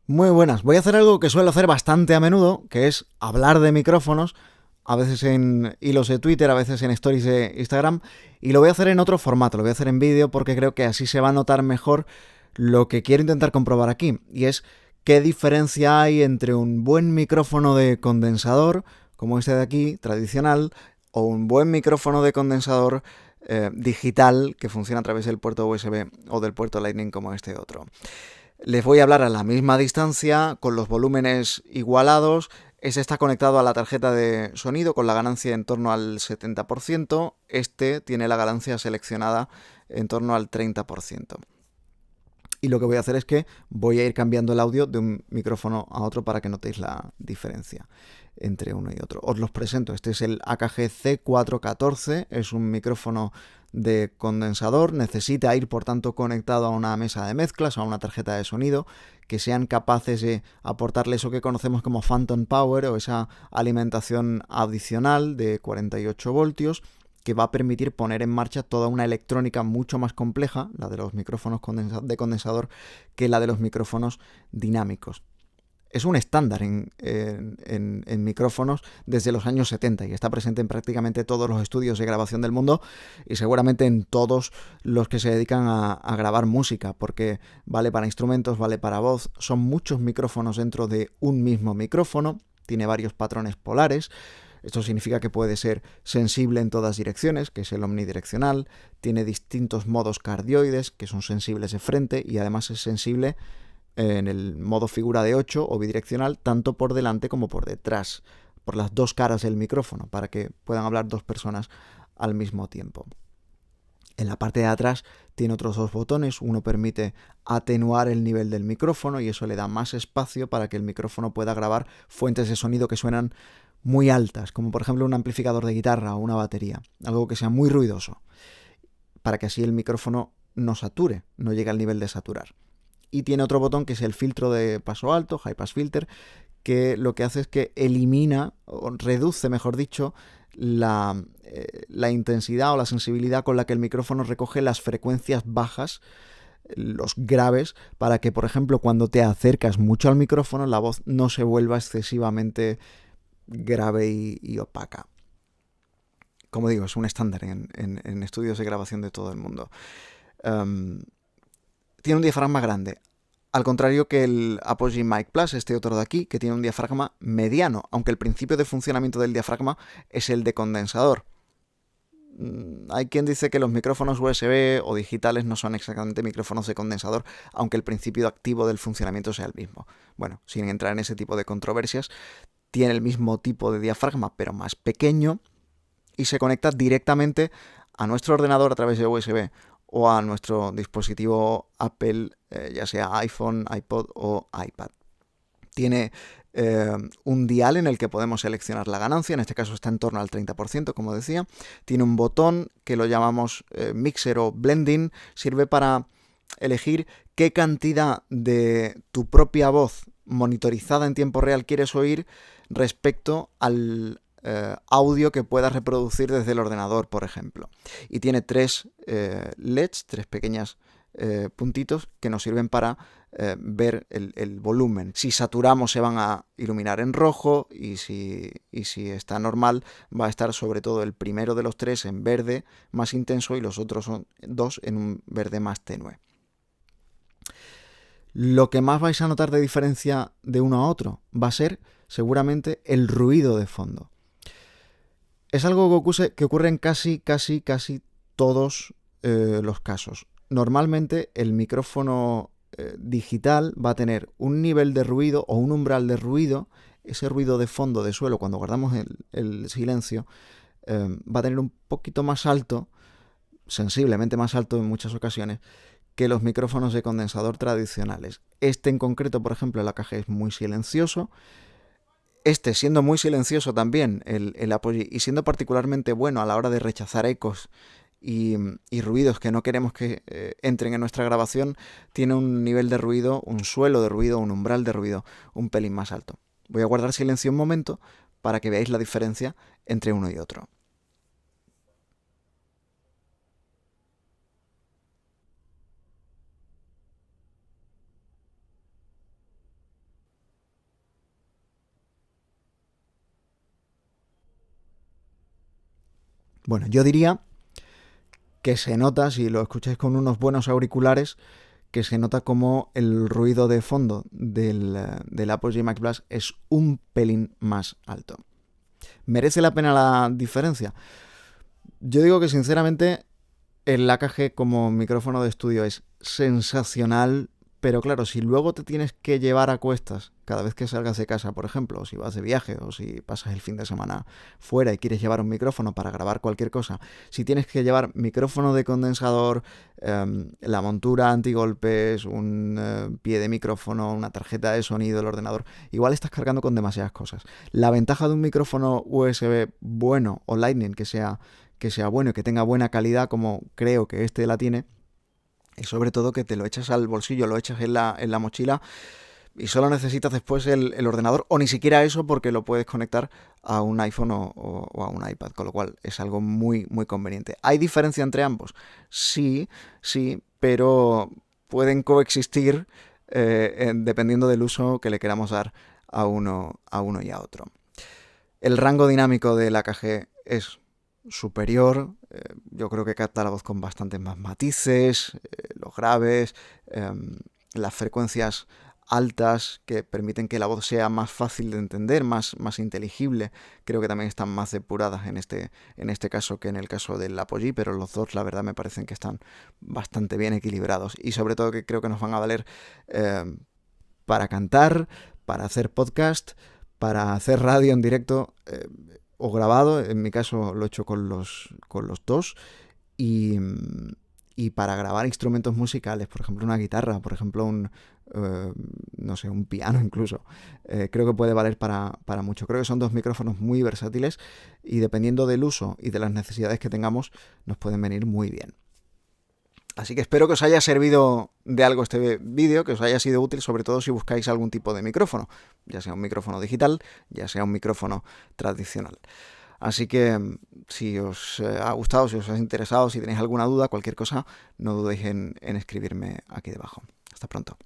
Muy buenas. Voy a hacer algo que suelo hacer bastante a menudo, que es hablar de micrófonos, a veces en hilos de Twitter, a veces en stories de Instagram, y lo voy a hacer en otro formato, lo voy a hacer en vídeo porque creo que así se va a notar mejor lo que quiero intentar comprobar aquí, y es qué diferencia hay entre un buen micrófono de condensador, como este de aquí, tradicional, o un buen micrófono de condensador digital que funciona a través del puerto USB o del puerto Lightning como este otro. Les voy a hablar a la misma distancia, con los volúmenes igualados. Este está conectado a la tarjeta de sonido con la ganancia en torno al 70%. Este tiene la ganancia seleccionada en torno al 30%. Y lo que voy a hacer es que voy a ir cambiando el audio de un micrófono a otro para que notéis la diferencia entre uno y otro. Os los presento. Este es el AKG C414. Es un micrófono de condensador. Necesita ir, por tanto, conectado a una mesa de mezclas o a una tarjeta de sonido que sean capaces de aportarle eso que conocemos como phantom power o esa alimentación adicional de 48 voltios que va a permitir poner en marcha toda una electrónica mucho más compleja, la de los micrófonos de condensador, que la de los micrófonos dinámicos. Es un estándar en micrófonos desde los años 70 y está presente en prácticamente todos los estudios de grabación del mundo y seguramente en todos los que se dedican a grabar música, porque vale para instrumentos, vale para voz, son muchos micrófonos dentro de un mismo micrófono, tiene varios patrones polares. Esto significa que puede ser sensible en todas direcciones, que es el omnidireccional, tiene distintos modos cardioides, que son sensibles de frente, y además es sensible en el modo figura de 8 o bidireccional, tanto por delante como por detrás, por las dos caras del micrófono, para que puedan hablar dos personas al mismo tiempo. En la parte de atrás tiene otros dos botones, uno permite atenuar el nivel del micrófono y eso le da más espacio para que el micrófono pueda grabar fuentes de sonido que suenan muy altas, como por ejemplo un amplificador de guitarra o una batería, algo que sea muy ruidoso, para que así el micrófono no sature, no llegue al nivel de saturar. Y tiene otro botón que es el filtro de paso alto, High Pass Filter, que lo que hace es que elimina, o reduce, mejor dicho, la intensidad o la sensibilidad con la que el micrófono recoge las frecuencias bajas, los graves, para que, por ejemplo, cuando te acercas mucho al micrófono, la voz no se vuelva excesivamente grave y opaca. Como digo, es un estándar en estudios de grabación de todo el mundo. Um, Tiene un diafragma grande, al contrario que el Apogee Mic Plus, este otro de aquí, que tiene un diafragma mediano, aunque el principio de funcionamiento del diafragma es el de condensador. Hay quien dice que los micrófonos USB o digitales no son exactamente micrófonos de condensador, aunque el principio activo del funcionamiento sea el mismo. Bueno, sin entrar en ese tipo de controversias, tiene el mismo tipo de diafragma, pero más pequeño, y se conecta directamente a nuestro ordenador a través de USB o a nuestro dispositivo Apple, ya sea iPhone, iPod o iPad. Tiene un dial en el que podemos seleccionar la ganancia, en este caso está en torno al 30%, como decía. Tiene un botón que lo llamamos mixer o blending, sirve para elegir qué cantidad de tu propia voz monitorizada en tiempo real quieres oír respecto al audio que puedas reproducir desde el ordenador, por ejemplo. Y tiene tres LEDs, tres pequeñas puntitos que nos sirven para ver el volumen. Si saturamos se van a iluminar en rojo y si está normal va a estar sobre todo el primero de los tres en verde más intenso y los otros dos en un verde más tenue. Lo que más vais a notar de diferencia de uno a otro va a ser seguramente el ruido de fondo. Es algo que ocurre en casi todos los casos. Normalmente el micrófono digital va a tener un nivel de ruido o un umbral de ruido, ese ruido de fondo de suelo cuando guardamos el silencio, va a tener un poquito más alto, sensiblemente más alto en muchas ocasiones, que los micrófonos de condensador tradicionales. Este en concreto, por ejemplo, el AKG es muy silencioso. Este siendo muy silencioso también, el Apogee, y siendo particularmente bueno a la hora de rechazar ecos y ruidos que no queremos que entren en nuestra grabación, tiene un nivel de ruido, un suelo de ruido, un umbral de ruido un pelín más alto. Voy a guardar silencio un momento para que veáis la diferencia entre uno y otro. Bueno, yo diría que se nota, si lo escucháis con unos buenos auriculares, que se nota como el ruido de fondo del Apogee Max Plus es un pelín más alto. ¿Merece la pena la diferencia? Yo digo que sinceramente el AKG como micrófono de estudio es sensacional, pero claro, si luego te tienes que llevar a cuestas cada vez que salgas de casa, por ejemplo, o si vas de viaje o si pasas el fin de semana fuera y quieres llevar un micrófono para grabar cualquier cosa, si tienes que llevar micrófono de condensador, la montura antigolpes, un pie de micrófono, una tarjeta de sonido, el ordenador, igual estás cargando con demasiadas cosas. La ventaja de un micrófono USB bueno o Lightning que sea bueno y que tenga buena calidad, como creo que este la tiene, y sobre todo que te lo echas al bolsillo, lo echas en la mochila y solo necesitas después el ordenador, o ni siquiera eso, porque lo puedes conectar a un iPhone o a un iPad, con lo cual es algo muy, muy conveniente. ¿Hay diferencia entre ambos? Sí, pero pueden coexistir dependiendo del uso que le queramos dar a uno y a otro. El rango dinámico del AKG es superior, yo creo que capta la voz con bastantes más matices, los graves, las frecuencias altas que permiten que la voz sea más fácil de entender, más inteligible, creo que también están más depuradas en este caso que en el caso del Apogee, pero los dos la verdad me parecen que están bastante bien equilibrados y sobre todo que creo que nos van a valer para cantar, para hacer podcast, para hacer radio en directo o grabado. En mi caso lo he hecho con los dos. Y para grabar instrumentos musicales, por ejemplo una guitarra, por ejemplo un piano incluso, creo que puede valer para mucho. Creo que son dos micrófonos muy versátiles y dependiendo del uso y de las necesidades que tengamos nos pueden venir muy bien. Así que espero que os haya servido de algo este vídeo, que os haya sido útil, sobre todo si buscáis algún tipo de micrófono, ya sea un micrófono digital, ya sea un micrófono tradicional. Así que si os ha gustado, si os ha interesado, si tenéis alguna duda, cualquier cosa, no dudéis en escribirme aquí debajo. Hasta pronto.